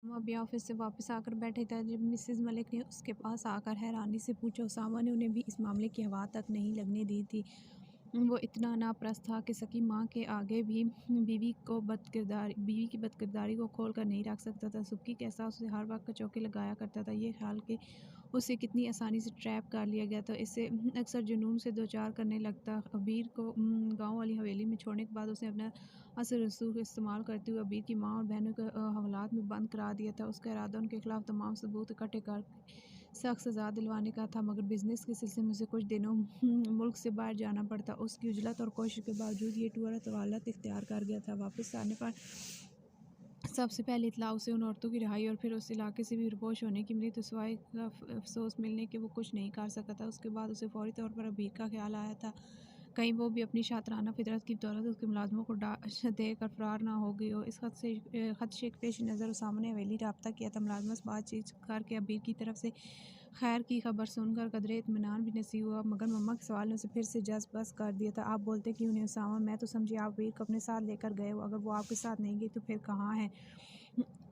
वो अभी ऑफिस से वापस आकर बैठे थे जब मिसेज़ मलिक ने उसके पास आकर हैरानी से पूछा। उसामा ने उन्हें भी इस मामले की हवा तक नहीं लगने दी थी। वो इतना नापरस्त था कि सकी माँ के आगे भी बीवी की बदकिरदारी को खोल कर नहीं रख सकता था। सुबकी के एहसास उसे हर वक्त चौके लगाया करता था। ये ख्याल कि उसे कितनी आसानी से ट्रैप कर लिया गया था, इससे अक्सर जुनून से दो चार करने लगता। अबीर को गाँव वाली हवेली में छोड़ने के बाद उसने अपना असर रसूख इस्तेमाल करते हुए अबीर की माँ और बहनों को हवालात में बंद करा दिया था। उसका इरादा उनके खिलाफ तमाम सबूत इकट्ठे कर सख्त सज़ा दिलवाने का था, मगर बिज़नेस के सिलसिले में उसे कुछ दिनों मुल्क से बाहर जाना पड़ता। उसकी उजलत और कोशिश के बावजूद ये टूर तवालत इख्तियार कर गया था। वापस आने पर सबसे पहले इत्तला उसे उन औरतों की रिहाई और फिर उस इलाके से भी रुपोश होने की मिली, तो सिवाय अफसोस मिलने के वो कुछ नहीं कर सका था। उसके बाद उसे फौरी तौर पर अबीर का ख्याल आया था, कहीं वो भी अपनी शातराना फितरत की बदौलत उसके मुलाजमों को दे कर फरार ना हो गई हो। इस खदशे के पेश नज़र उसामा ने हवेली रब्ता किया था। मुलाजमत से बातचीत करके अबीर की तरफ से खैर की खबर सुनकर कदरे इत्मीनान भी नसीब हुआ, मगर मम्मा के सवाल ने उसे फिर से जज्ब बस कर दिया था। आप बोलते क्यों नहीं उसामा? मैं तो समझी आप अबीर को अपने साथ लेकर गए हो। अगर वो आपके साथ नहीं गई तो फिर कहाँ है?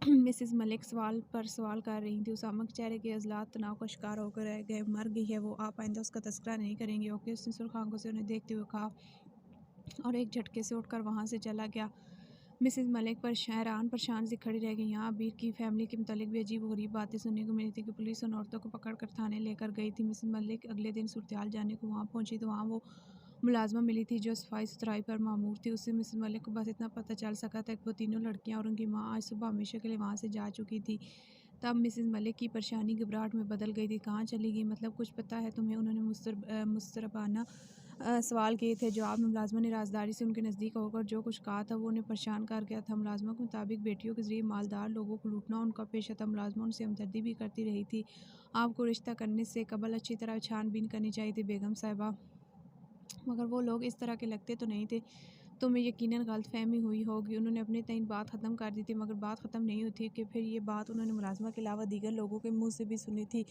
मिसेस मलिक सवाल पर सवाल कर रही थी। उसामा के चेहरे के अज़लात तनाव का शिकार होकर रह गए। मर गई है वो, आप आइंदा उसका तज़किरा नहीं करेंगे, ओके? उसने सुर्ख आंखों से उन्हें देखते हुए कहा और एक झटके से उठकर वहाँ से चला गया। मिसेस मलिक पर हैरान परेशान से खड़ी रह गई। यहाँ अबीर की फैमिली के मुतालिक भी अजीब व गरीब बातें सुनने को मिली थी कि पुलिस उन औरतों को पकड़ कर थाने लेकर गई थी। मिसेस मलिक अगले दिन सूरत-ए-हाल जानने को वहाँ पहुँची तो वहाँ वो मुलाज़मा मिली थी जो सफाई सुथराई पर मामूर थी। उससे मिसेस मलिक को बस इतना पता चल सका था कि वो तीनों लड़कियाँ और उनकी माँ आज सुबह हमेशा के लिए वहाँ से जा चुकी थी। तब मिसेस मलिक की परेशानी घबराहट में बदल गई थी। कहाँ चली गई? मतलब कुछ पता है तुम्हें? उन्होंने मुस्तरबाना सवाल किए थे। जवाब में मुलाज़मा ने राजदारी से उनके नज़दीक होकर जो कुछ कहा था वो उन्हें परेशान कर गया था। मुलाज़मा के मुताबिक बेटियों के ज़रिए मालदार लोगों को लूटना उनका पेशा था। मुलाज़मा उनसे हमदर्दी भी करती रही थी। आपको रिश्ता करने से कबल अच्छी तरह छानबीन करनी चाहिए थी बेगम साहिबा, मगर वो लोग इस तरह के लगते तो नहीं थे। तुम्हें यकीनन गलतफ़हमी हुई होगी। उन्होंने अपनी तईन बात ख़त्म कर दी थी, मगर बात ख़त्म नहीं हुई थी कि फिर ये बात उन्होंने मुलाज़मा के अलावा दीगर लोगों के मुँह से भी सुनी थी।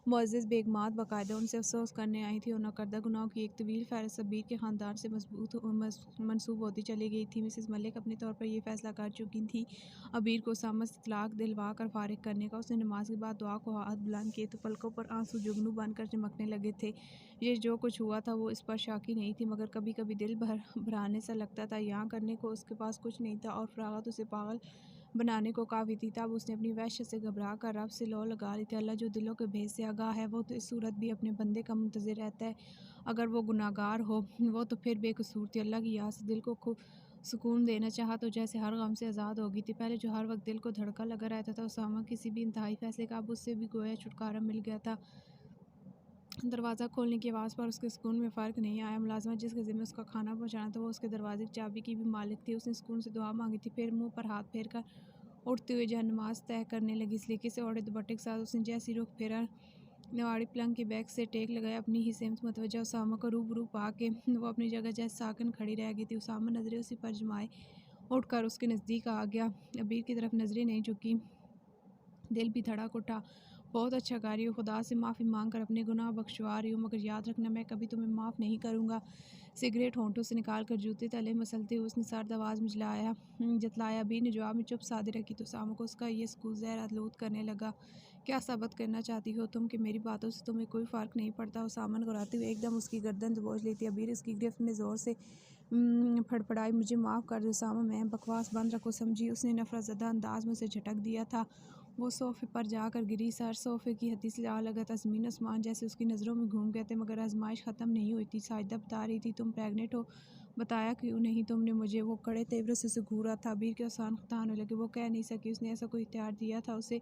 मुअज़्ज़ज़ बेगमात बाकायदा उनसे अफ़सोस करने आई थी और नाकर्दा गुनाहों की एक तवील फ़हरिस्त अबीर के ख़ानदान से मनसूब होती चली गई थी। मिसेस मलिक अपने तौर पर यह फ़ैसला कर चुकी थी अबीर को उसामा से तलाक दिलवा कर फ़ारिग करने का। उसने नमाज के बाद दुआ को हाथ बुलंद किए तो पलकों पर आंसू जुगनू बनकर चमकने लगे थे। ये जो कुछ हुआ था वो इस पर शाकी नहीं थी, मगर कभी कभी दिल भराने सा लगता था। यहाँ करने को उसके पास कुछ नहीं था और फरागत उसे पागल बनाने को काफ़ी थी। तब उसने अपनी वहशत से घबरा कर रब से लौ लगा ली थी। अल्लाह जो दिलों के भेद से आगाह है, वो तो इस सूरत भी अपने बंदे का मुंतज़िर रहता है। अगर वो गुनाहगार हो वो तो फिर बेकसूर थी। अल्लाह की याद से दिल को खूब सुकून देना चाहा तो जैसे हर गम से आज़ाद हो गई थी। पहले जो हर वक्त दिल को धड़का लगा रहता था उसामा किसी भी इंतहाई फैसले का, अब उससे भी गोया छुटकारा मिल गया था। दरवाज़ा खोलने की आवाज़ पर उसके सुकून में फ़र्क नहीं आया। मुलाज़िमा जिसके ज़िम्मे उसका खाना पहुँचाना था वो उसके दरवाज़े की चाबी की भी मालिक थी। उसने सुकून से दुआ मांगी थी, फिर मुंह पर हाथ फेर कर उठते हुए जहाँ नमाज तय करने लगी। सलीके से ओढ़े दुपट्टे के साथ उसने जैसी रुख फेरा, नवाड़ी पलंग के बैग से टेक लगाया। अपनी ही सेमत मुतवज्जा उसामा को रूबरू पा के वो अपनी जगह जैसे साकिन खड़ी रह गई थी। उसामा नज़रें उसी पर जमाए उठकर उसके नज़दीक आ गया। अबीर की तरफ नज़रें नहीं झुकी, दिल भी धड़क उठा। बहुत अच्छा कर रही हो, खुदा से माफ़ी मांग कर अपने गुनाह बख्शवा रही हूँ, मगर याद रखना मैं कभी तुम्हें माफ़ नहीं करूँगा। सिगरेट होंठों से निकाल कर जूते तले मसलते हुए उसने सर्द आवाज़ में जतलाया। अबीर ने जवाब में चुप साधे रखी तो उसामा को उसका ये सकूत ज़हर आलूद करने लगा। क्या साबित करना चाहती हो तुम कि मेरी बातों से तुम्हें कोई फ़र्क नहीं पड़ता? उसामा ने घबराते हुए एकदम उसकी गर्दन दबोच ली थी। अबीर इसकी गिरफ्त में ज़ोर से फड़फड़ाई। मुझे माफ़ कर दो उसामा, मैं बकवास बंद रखो समझी। उसने नफरत ज़दा अंदाज में उसे झटक दिया था। वो सोफ़े पर जाकर गिरी। सर सोफ़े की हड्डी से जा लगा था। ज़मीन आसमान जैसे उसकी नज़रों में घूम गए थे, मगर आजमाइश ख़त्म नहीं हुई थी। साजिदा बता रही थी तुम प्रेग्नेंट हो। बताया क्यों नहीं तुमने मुझे? वो कड़े तेवर से उसे घूरा था। अबीर के आसान ख़ता होने लगे। वो कह नहीं सकी उसने ऐसा कोई इख्तियार दिया था उसे,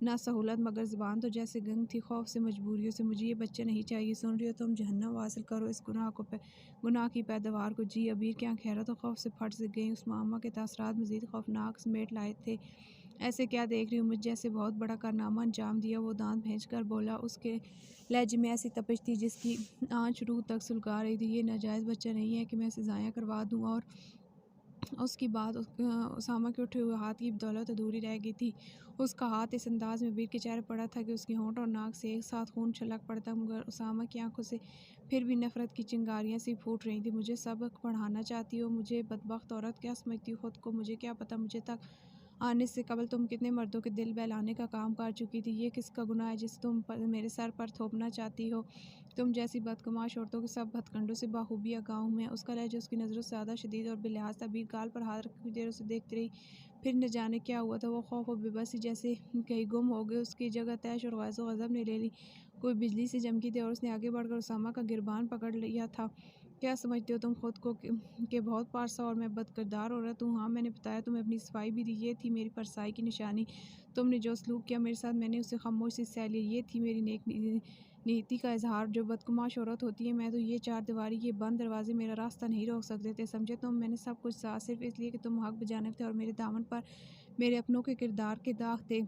ना सहूलत, मगर ज़बान तो जैसे गंग थी खौफ से मजबूरियों से। मुझे ये बच्चा नहीं चाहिए, सुन रही हो तुम? जहन्नम हासिल करो इस गुनाह की पैदावार को। जी। अबीर की आँखें हैरत और खौफ से फट से गईं। उस मामा के तासरात मज़ीद खौफनाक समेट लाए थे। ऐसे क्या देख रही हूँ? मुझ जैसे बहुत बड़ा कारनामा अंजाम दिया। वो दांत भींच कर बोला। उसके लहजे में ऐसी तपिश थी जिसकी आँच रूह तक सुलगा रही थी। ये नाजायज़ बच्चा नहीं है कि मैं इसे ज़ाया करवा दूँ। और उसकी बात उसामा के उठे हुए हाथ की बदौलत अधूरी रह गई थी। उसका हाथ इस अंदाज में अबीर के चेहरे पड़ा था कि उसके होंठ और नाक से एक साथ खून छलक पड़ता, मगर उसामा की आंखों से फिर भी नफरत की चिंगारियां सी फूट रही थी। मुझे सबक पढ़ाना चाहती हो? मुझे बदबख्त औरत क्या समझती हो खुद को? मुझे क्या पता, मुझे तक आने से कबल तुम कितने मर्दों के दिल बहलाने का काम कर चुकी थी। ये किसका गुनाह है जिसे तुम मेरे सर पर थोपना चाहती हो? तुम जैसी बदगुमाश औरतों के सब हथकंडों से बाखूबी आगाह हूँ मैं। उसका लहजा उसकी नज़रों से ज़्यादा शदीद और बेलिहाज था। बीर गाल पर हाथ रख कुछ देर उसे देखती रही, फिर न जाने क्या हुआ था। वो खौफ और बेबसी जैसे कहीं गुम हो गए। उसकी जगह तैश और गज़ब ने ले ली। कोई बिजली से चमकी थी और उसने आगे बढ़कर उसामा का गिरबान पकड़ लिया था। क्या समझते हो तुम खुद को कि बहुत पारसा और मैं बदकिरदार औरत हूँ? हाँ, मैंने बताया, तुम्हें अपनी सफाई भी दी। ये थी मेरी परसाई की निशानी। तुमने जो सलूक किया मेरे साथ, मैंने उसे खामोशी से सह लिया। ये थी मेरी नेक नीति का इजहार। जो बदकुमाश औरत होती है मैं, तो ये चार दीवारी, ये बंद दरवाजे मेरा रास्ता नहीं रोक सकते थे। समझे तुम? मैंने सब कुछ सहा सिर्फ इसलिए कि तुम हक बजानिब थे और मेरे दामन पर मेरे अपनों के किरदार के दाग थे।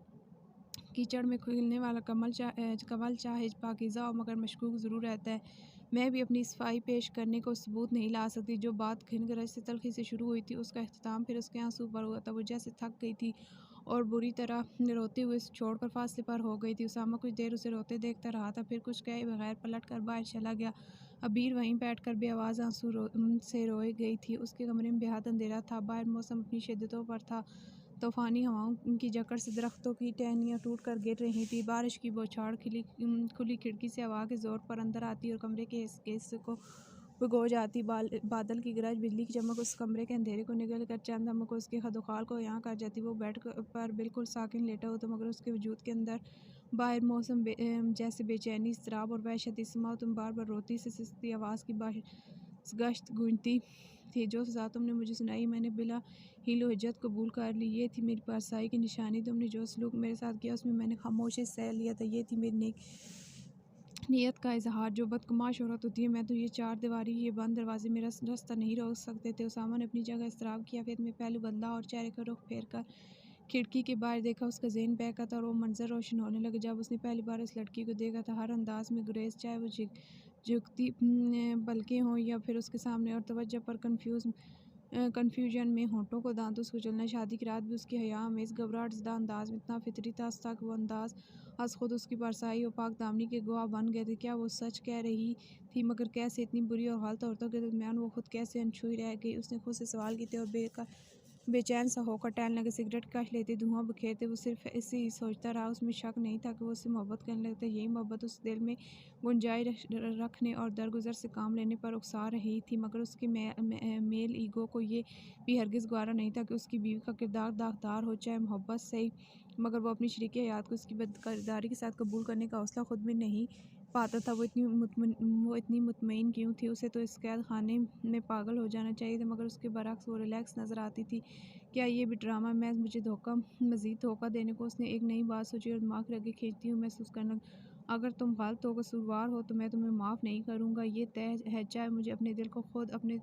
कीचड़ में खिलने वाला कमल चाहे पाकीज़ा हो मगर मशकूक ज़रूर रहता है। मैं भी अपनी सफाई पेश करने को सबूत नहीं ला सकती। जो बात घिन-गरज से तलखी से शुरू हुई थी, उसका अख्ताम फिर उसके आंसू पर हुआ था। वो जैसे थक गई थी और बुरी तरह रोते हुए छोड़कर फासले पर हो गई थी। उसामा कुछ देर उसे रोते देखता रहा था, फिर कुछ कहे बगैर पलट कर बाहर चला गया। अबीर वहीं बैठकर बेआवाज़ से रोए गई थी। उसके कमरे में बेहद अंधेरा था। बाहर मौसम अपनी शिद्दतों पर था। तूफ़ानी हवाओं की जकड़ से दरख्तों की टहनियाँ टूट कर गिर रही थी। बारिश की बौछार खुली खिड़की से हवा के ज़ोर पर अंदर आती और कमरे के हिस्से को भिगो जाती। बादल की गरज, बिजली की चमक उस कमरे के अंधेरे को निगल कर चंद धमक उसके खदोखाल को यहाँ कर जाती। वो बेड पर बिल्कुल साकिन लेटा होता, मगर उसके वजूद के अंदर बाहर मौसम जैसे बेचैनी, इसराब और वहशत। इस समाओ तुम बार बार रोती से सिसती आवाज़ की गश्त गूंजती थी। जो सज़ा तुमने मुझे सुनाई, मैंने बिला हीलो हिज्जत कबूल कर ली। ये थी मेरी परसाई की निशानी। तुमने जो सलूक मेरे साथ किया, उसमें मैंने खामोशी से सह लिया था। ये थी मेरी नेक नीयत का इजहार। जो बदकुमाश औरत होती है मैं, तो ये चार दीवारी, ये बंद दरवाजे मेरा रास्ता नहीं रोक सकते थे। उसामा ने अपनी जगह इसराब की कैफियत में पहलू बदला और चेहरे का रुख फेर कर खिड़की के बाहर देखा। उसका ज़हन बहका था और वो मंजर रोशन होने लगा जब उसने पहली बार इस लड़की को देखा था। हर अंदाज में गुरेज, चाहे वो झुकती पलकें हों या फिर उसके सामने, और तवज्जो पर कन्फ्यूजन में होंठों को दांतों से कुचलना। शादी की रात भी उसकी हया हमेश घबराहट ज़दा अंदाज में इतना फितरी था कि वो अंदाज आज खुद उसकी परसाई और पाक दामनी के गवाह बन गए थे। क्या वो सच कह रही थी? मगर कैसे? इतनी बुरी और गलत औरतों के दरमियान वो खुद कैसे अनछुई रह गई? उसने खुद से सवाल किए और बेचैन सा होकर टहलने लगे। सिगरेट कश लेते, धुआं बिखेरते वो सिर्फ ऐसे ही सोचता रहा। उसमें शक नहीं था कि वो उससे मोहब्बत करने लगता। यही मोहब्बत उस दिल में गुंजाइश रखने और दरगुजर से काम लेने पर उकसा रही थी। मगर उसके मेल ईगो को ये भी हरगिज़ गवारा नहीं था कि उसकी बीवी का किरदार दागदार हो, चाहे मोहब्बत से ही। मगर वो अपनी शरीक हयात को उसकी बदकिरदारी के साथ कबूल करने का हौसला खुद में नहीं पाता था। वो इतनी मुतमईन क्यों थी? उसे तो इस कैद खाने में पागल हो जाना चाहिए था, मगर उसके बरक्स वो रिलैक्स नज़र आती थी। क्या ये भी ड्रामा? मैं मुझे मज़ीद धोखा देने को? उसने एक नई बात सोची और दिमाग लगे खींचती हुई महसूस करना, अगर तुम गलत हो, कसूरवार हो, तो मैं तुम्हें माफ़ नहीं करूँगा। ये तय है, चाहे मुझे अपने दिल को खुद अपने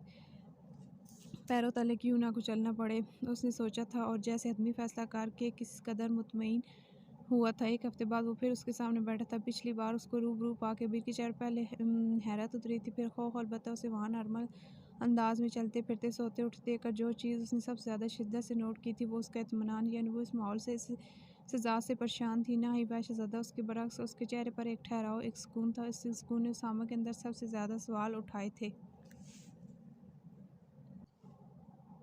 पैरों तले क्यों ना कुचलना पड़े। उसने सोचा था और जैसे हतमी फैसला करके किस कदर मुतमईन हुआ था। एक हफ्ते बाद वो फिर उसके सामने बैठा था। पिछली बार उसको रूबरू पाके बीर के चेहरे पहले हैरत उतरी थी, फिर खौफ, अलबत्ता उसे वहाँ नॉर्मल अंदाज में चलते फिरते सोते उठते देखकर जो चीज़ उसने सबसे ज़्यादा शिद्दत से नोट की थी, वो उसका इत्मीनान। यानी वो इस माहौल से, इस सज़ा से परेशान थी, ना ही वहशतज़दा। उसके बरक्स उसके चेहरे पर एक ठहराव, एक सुकून था। इस सुकून ने उसामा के अंदर सबसे ज़्यादा सवाल उठाए थे।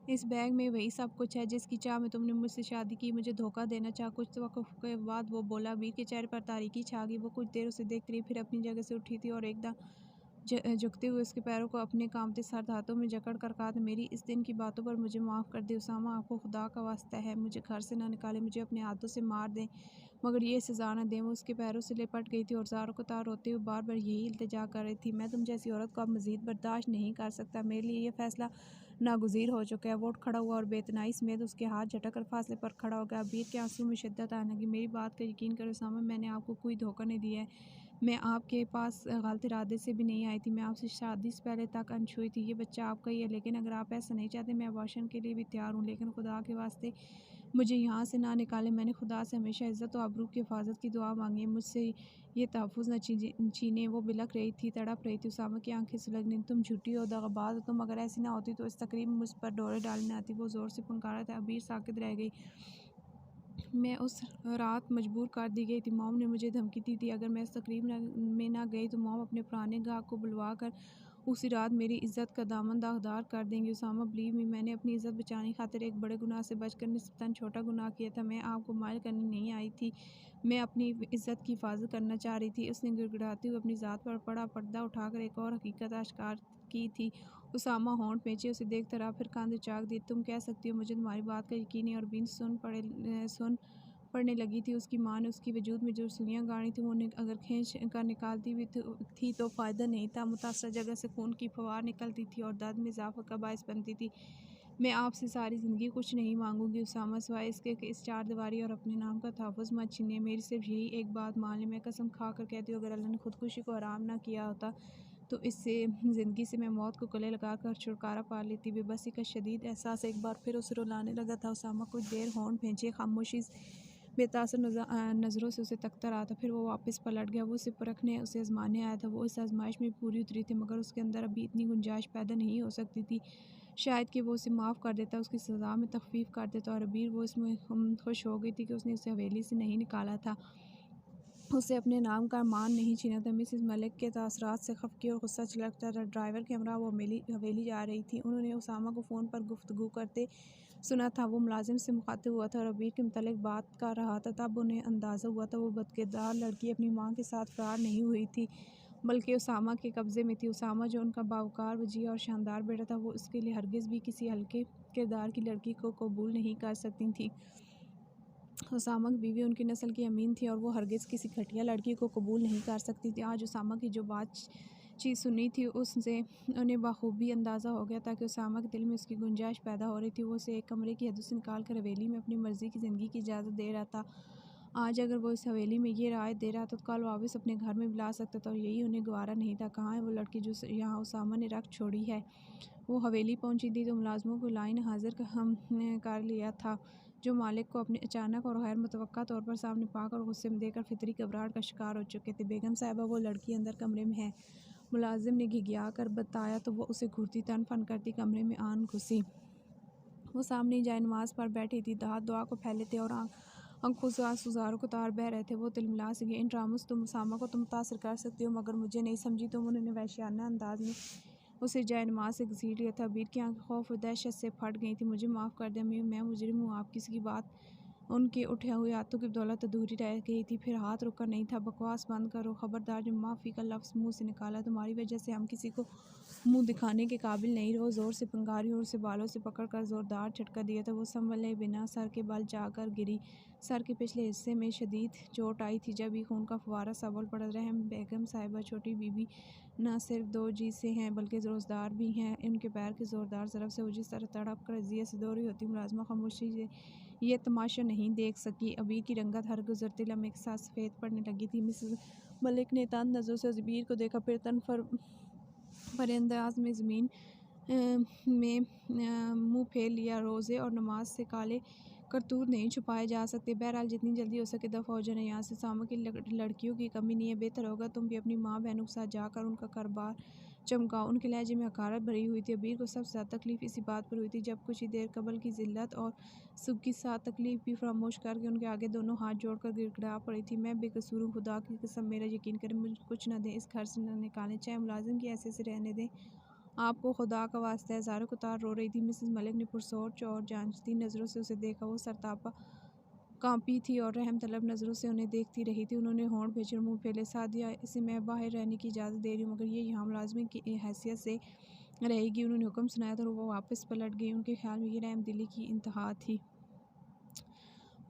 इस बैग में वही सब कुछ है जिसकी चाह में तुमने मुझसे शादी की, मुझे धोखा देना चाहा। कुछ वक़्फ़ के बाद वो बोला। बीर के चेहरे पर तारीकी छा गई। वो कुछ देर उसे देखती रही, फिर अपनी जगह से उठी थी और एकदम झुकते हुए उसके पैरों को अपने कांपते सख्त हाथों में जकड़ कर कहा था, मेरी इस दिन की बातों पर मुझे माफ़ कर दे उसामा। आपको खुदा का वास्ता है, मुझे घर से ना निकाले, मुझे अपने हाथों से मार दें, मगर ये सज़ा न दें। वो उसके पैरों से लिपट गई थी और ज़ारों को तार रोते हुए बार बार यही इल्तिजा कर रही थी, मैं तुम जैसी औरत को अब मज़ीद बर्दाश्त नहीं कर सकता। मेरे लिए ये फ़ैसला नागुज़ीर हो चुका है। वो उठ खड़ा हुआ और बेतनाई समेत उसके हाथ झटक कर फासले पर खड़ा हो गया। बीर के आंसू में शिद्दत आने लगी। मेरी बात का यकीन करो उसामा, मैंने आपको कोई धोखा नहीं दिया है। मैं आपके पास गलत इरादे से भी नहीं आई थी। मैं आपसे शादी से पहले तक अनछुई थी। ये बच्चा आपका ही है, लेकिन अगर आप ऐसा नहीं चाहते, मैं अबॉर्शन के लिए भी तैयार हूँ, लेकिन खुदा के वास्ते मुझे यहाँ से ना निकालें। मैंने खुदा से हमेशा इज़्ज़त और आबरू की हिफाजत की दुआ मांगी है, मुझसे ये तहफ़्फ़ुज़ न छीने। वो बिलख रही थी, तड़प रही थी। उसामा की आंखें सुलगने, तुम झूठी हो, दगाबाज हो। तुम अगर ऐसी ना होती तो इस तकरीब में मुझ पर डोरे डालने आती। वो ज़ोर से पुकारा था। अबीर साकित रह गई। मैं उस रात मजबूर कर दी गई थी। मॉम ने मुझे धमकी दी थी, अगर मैं इस तकरीब में ना गई तो मॉम अपने पुराने गाहक को बुलवा कर उसी रात मेरी इज़्ज़त का दामन दागदार कर देंगी। उसामा बिलीव मी, मैंने अपनी इज़्ज़त बचाने खातिर एक बड़े गुनाह से बचकर निस्बतन छोटा गुनाह किया था। मैं आपको मायल करने नहीं आई थी, मैं अपनी इज़्ज़त की हिफाजत करना चाह रही थी। उसने गिड़गिड़ाते हुए अपनी ज़ात पर पड़ा पर्दा उठाकर एक और हकीकत आश्कार की थी। उसामा होंठ खींचे उसे देखता रहा, फिर कान उचाक दिए। तुम कह सकती हो मुझे तुम्हारी बात का यकीन है। और बीन सुन पड़ने लगी थी। उसकी माँ ने उसकी वजूद में जो सुइयाँ गाड़ी थी वो अगर खींच कर निकालती भी थी तो फ़ायदा नहीं था। मुतासर जगह से खून की फवार निकलती थी और दर्द में इजाफा का बायस बनती थी। मैं आपसे सारी ज़िंदगी कुछ नहीं मांगूंगी उसामा, सिवाय इसके कि इस चार दीवारी और अपने नाम का तहफ़्फ़ुज़ मत छीनिए। मेरी सिर्फ यही एक बात मान लें। मैं कसम खा कर कहती हूँ, अगर अल्लाह ने खुदकुशी को आराम ना किया होता तो इससे ज़िंदगी से मैं मौत को गले लगा कर छुटकारा पा लेती। बेबसी का शदीद एहसास एक बार फिर उसे रुलाने लगा था। उसामा कुछ देर होंठ खींचे खामोशी बेतासर नज़रों से उसे तकता रहा था। फिर वो वापस पलट गया। वो उसे परखने, उसे आजमाने आया था। वो इस आजमाइश में पूरी उतरी थी, मगर उसके अंदर अभी इतनी गुंजाइश पैदा नहीं हो सकती थी शायद कि वो उसे माफ़ कर देता, उसकी सज़ा में तखफ़ीफ़ कर देता। और अबीर वो इसमें खुश हो गई थी कि उसने उसे हवेली से नहीं निकाला था, उसे अपने नाम का मान नहीं छीना था। मिसेस मलिक के तासरात से खफकी और गुस्सा छलकता था। ड्राइवर के हमरा वो हवेली जा रही थी। उन्होंने उसामा को फ़ोन पर गुफ्तगू करते सुना था। वो मुलाजिम से मुखातिब हुआ था और अबीर के मुतल्लिक़ बात कर रहा था। तब उन्हें अंदाज़ा हुआ था वो बदकिरदार लड़की अपनी माँ के साथ फ़रार नहीं हुई थी, बल्कि उसामा के कब्ज़े में थी। उसामा जो उनका बावकार, वजीह और शानदार बेटा था, वो उसके लिए हरगिज़ भी किसी हल्के किरदार की लड़की को कबूल नहीं कर सकती थी। उसामा की बीवी उनकी नस्ल की अमीन थी और वो हरगिज़ किसी घटिया लड़की को कबूल नहीं कर सकती थी। आज उसामा की जो बातचीत सुनी थी उससे उन्हें बखूबी अंदाज़ा हो गया था कि उसामा के दिल में उसकी गुंजाइश पैदा हो रही थी। वो उसे एक कमरे की हदों से निकाल कर हवेली में अपनी मर्ज़ी की ज़िंदगी की इजाज़त दे रहा था। आज अगर वो इस हवेली में ये राय दे रहा था तो कल वापस अपने घर में बुला सकता था, और यही उन्हें गवारा नहीं था। कहाँ है वो लड़की जो यहाँ उसामा ने रख छोड़ी है? वो हवेली पहुंची थी तो मुलाजमों को लाइन हाजिर कर लिया था, जो मालिक को अपने अचानक और गैर मुतवक्का तौर पर सामने पाकर गुस्से में देकर फितरी घबराहट का शिकार हो चुके थे। बेगम साहिबा, वो लड़की अंदर कमरे में है। मुलाजिम ने घिघिया कर बताया तो वो उसे घूरती तन फन करती कमरे में आन घुसी। वो सामने जाए नमाज पर बैठी थी, हाथ दुआ को फैले थे और आंखों से आंसू को तार बह रहे थे। वो तिलमिला से इन ड्रामों से तुम उसामा को तुम मुतासर कर सकती हो, मगर मुझे नहीं समझी तुम। उन्होंने वहशियाना अंदाज में उसे जाए नमाज से घसीट लिया था। अबीर की आंखें खौफ और दहशत से फट गई थी। मुझे माफ़ कर दें, मैं मुजरिम हूँ। आप किसी की बात उनके उठे हुए हाथों की बदौलत अधूरी रह गई थी। फिर हाथ रुका नहीं था। बकवास बंद करो, खबरदार। जब माफ़ी का लफ्ज़ मुँह से निकाला, तुम्हारी वजह से हम किसी को मुंह दिखाने के काबिल नहीं रहो। ज़ोर से पंगारी और उसे बालों से पकड़कर ज़ोरदार झटका दिया था। वो संभले बिना सर के बल जाकर गिरी। सर के पिछले हिस्से में शदीद चोट आई थी। जब ही खून का फवारा सबल पड़ रहम बेगम साहिबा, छोटी बीबी, न सिर्फ दो जी से हैं बल्कि रोज़दार भी हैं। इनके पैर की ज़ोरदार ज़रब से वो जिस तरह तड़प कर अजियत से दो रही होती, मुलाजमा खामोशी से ये तमाशा नहीं देख सकी। अबीर की रंगत हर गुजरते लम्हे के साथ सफ़ेद पड़ने लगी थी। मिसेस मलिक ने तंग नज़रों से अबीर को देखा, फिर तन अंदाज में ज़मीन में मुंह फेर लिया। रोज़े और नमाज से काले करतूत नहीं छुपाए जा सकते। बहरहाल जितनी जल्दी हो सके दफ़ा हो जाना यहाँ से। सामा की लड़कियों की कमी नहीं है। बेहतर होगा तुम भी अपनी माँ बहनों के साथ जाकर उनका कारोबार चमकाओ। उनके लहजे में हकारत भरी हुई थी। अबीर को सबसे ज़्यादा तकलीफ़ इसी बात पर हुई थी जब कुछ ही देर कबल की ज़िल्लत और सुख के साथ तकलीफ़ भी फरामोश करके उनके आगे दोनों हाथ जोड़कर गिड़गिड़ा पड़ी थी। मैं बेकसूर हूँ, खुदा की कसम, मेरा यकीन करें, मुझे कुछ न दें, इस घर से न निकालें, चाहे मुलाजिम की ऐसे से रहने दें। आपको खुदा का वास्ता है। ज़ारा कुतार रो रही थी। मिसेस मलिक ने पुरसोच और जांचती नज़रों से उसे देखा। वो सरतापा कांपी थी और रहम तलब नज़रों से उन्हें देखती रही थी। उन्होंने होंठ भेजे और मुँह फैले। सादिया, इसे मैं बाहर रहने की इजाज़त दे रही हूँ, मगर ये यहाँ मुलाजमी की हैसियत से रहेगी। उन्होंने हुक्म सुनाया था और वो वापस पलट गई। उनके ख्याल में ये रहम दिली की इंतहा थी।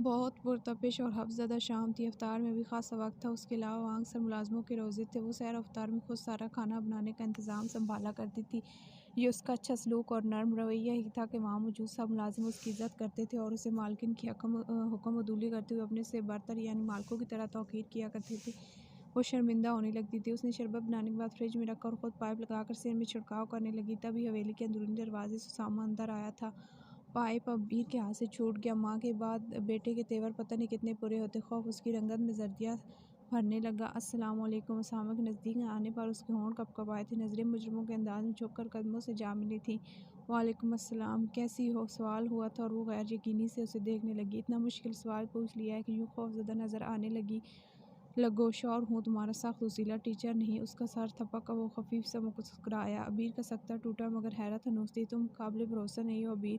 बहुत पुरतपिश और हफ्ज़दा शाम थी। अफ्तार में भी ख़ासा वक्त था। उसके अलावा अक्सर मुलाजमों के रोज़े थे। वो सैर अफ्तार में खुद सारा खाना बनाने का इंतज़ाम संभाला करती थी। ये उसका अच्छा सलूक और नर्म रवैया ही था कि वहाँ मौजूद सब मुलाजिम उसकी इज़्ज़त करते थे और उसे मालकिन की हुक्म अदूली करते हुए अपने से बरतर यानी मालकों की तरह तौक़ीर किया करते थे। वो शर्मिंदा होने लगती थी। उसने शरबत बनाने के बाद फ्रिज में रखा और ख़ुद पाइप लगाकर सिर में छिड़काव करने लगी। तभी हवेली के अंदरूनी दरवाजे से उसामा अंदर आया था। पाइप अबीर के हाथ से छूट गया। माँ के बाद बेटे के तेवर पता नहीं कितने पूरे होते। खौफ उसकी रंगत में जर्दिया भरने लगा। अस्सलाम वालेकुम। उसामा के नज़दीक आने पर उसके होंठ कँप-कँपाए थे। नज़रें मुजरिमों के अंदाज में झुककर कदमों से जा मिली थी। वालेकुम अस्सलाम, कैसी हो? सवाल हुआ था और वो गैर यकीनी से उसे देखने लगी। इतना मुश्किल सवाल पूछ लिया है कि यूँ खौफज़दा नज़र आने लगी लगोशा और हूँ तुम्हारा सख्त उसीला टीचर नहीं। उसका सर थपका वो खफीफ सा मुस्कुराया। अबीर का सकता टूटा मगर हैरत हनूस थी। तुम काबिल भरोसा नहीं हो अबीर,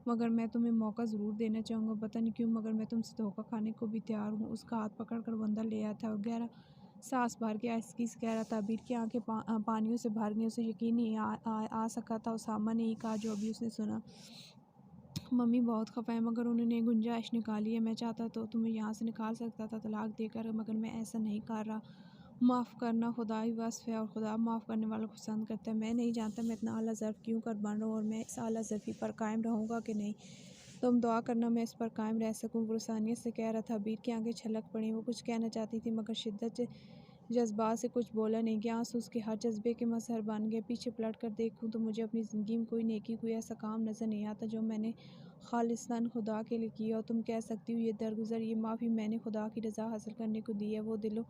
मगर मैं तुम्हें मौका ज़रूर देना चाहूँगा। पता नहीं क्यों मगर मैं तुमसे धोखा खाने को भी तैयार हूँ। उसका हाथ पकड़ कर बंदा ले आया था और गहरा सांस भर के आहिस्ती से कह रहा था। अबीर की आंखें पानियों से भर गई। उसे यकीन नहीं आ सका था उसामा ने ही कहा जो अभी उसने सुना। मम्मी बहुत खफा है मगर उन्होंने गुंजाइश निकाली है। मैं चाहता तो तुम्हें यहाँ से निकाल सकता था तलाक देकर, मगर मैं ऐसा नहीं कर रहा। माफ़ करना खुदा ही वस्फ़ है और खुदा माफ़ करने वालों को पसंद करता है। मैं नहीं जानता मैं इतना आला ज़र्फ़ क्यों कर बन रहा हूँ और मैं इस आला ज़र्फ़ी पर कायम रहूँगा कि नहीं। तुम दुआ करना मैं इस पर कायम रह सकूँ। गुरसानियत से कह रहा था। अबीर की आंखें छलक पड़ी। वो कुछ कहना चाहती थी मगर शिद्दत जज्बात से कुछ बोला नहीं गया। आंसू उसके हर जज्बे के मसहर बन गए। पीछे पलट कर देखूँ तो मुझे अपनी ज़िंदगी में कोई नेकी कोई ऐसा काम नज़र नहीं आता जो मैंने खालिस्तान खुदा के लिए किया। और तुम कह सकती हो ये दरगुजर ये माफ़ी मैंने खुदा की रज़ा हासिल करने को दी है। वो दिलों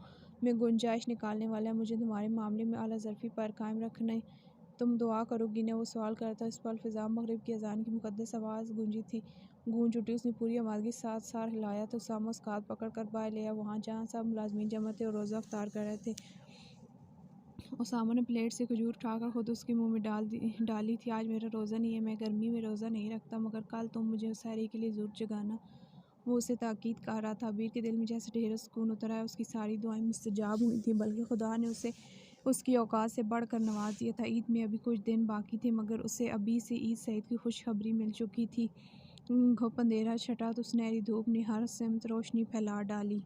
में गुंजाइश निकालने वाला है। मुझे तुम्हारे मामले में आला ज़र्फ़ी पर कायम रखना तुम दुआ करोगी ना। वो सवाल कर रहा था। इस पल फ़िज़ा मगरिब की अज़ान की मुक़द्दस आवाज़ गूंज उठी। उसने पूरी आवाज़गी के साथ सार हिलाया तो उसामा उसका हाथ पकड़ कर बाहर ले आया, वहाँ जहाँ सब मुलाज़मीन जमा थे और रोज़ा अफ्तार कर रहे थे। उसामा ने प्लेट से खजूर उठाकर खुद उसके मुंह में डाली थी। आज मेरा रोज़ा नहीं है, मैं गर्मी में रोज़ा नहीं रखता, मगर कल तुम मुझे सहरी के लिए ज़रूर जगाना। वो उसे ताकीद कर रहा था। अबीर के दिल में जैसे ढेरों सुकून उतर आया। उसकी सारी दुआएं मुस्तजाब हुई थी, बल्कि खुदा ने उसे उसकी औकात से बढ़कर नवाज दिया था। ईद में अभी कुछ दिन बाकी थे मगर उसे अभी से ईद सईद की खुशखबरी मिल चुकी थी। घुप अंधेरा छटा तो सुनहरी धूप ने हर सिमत रोशनी फैला डाली।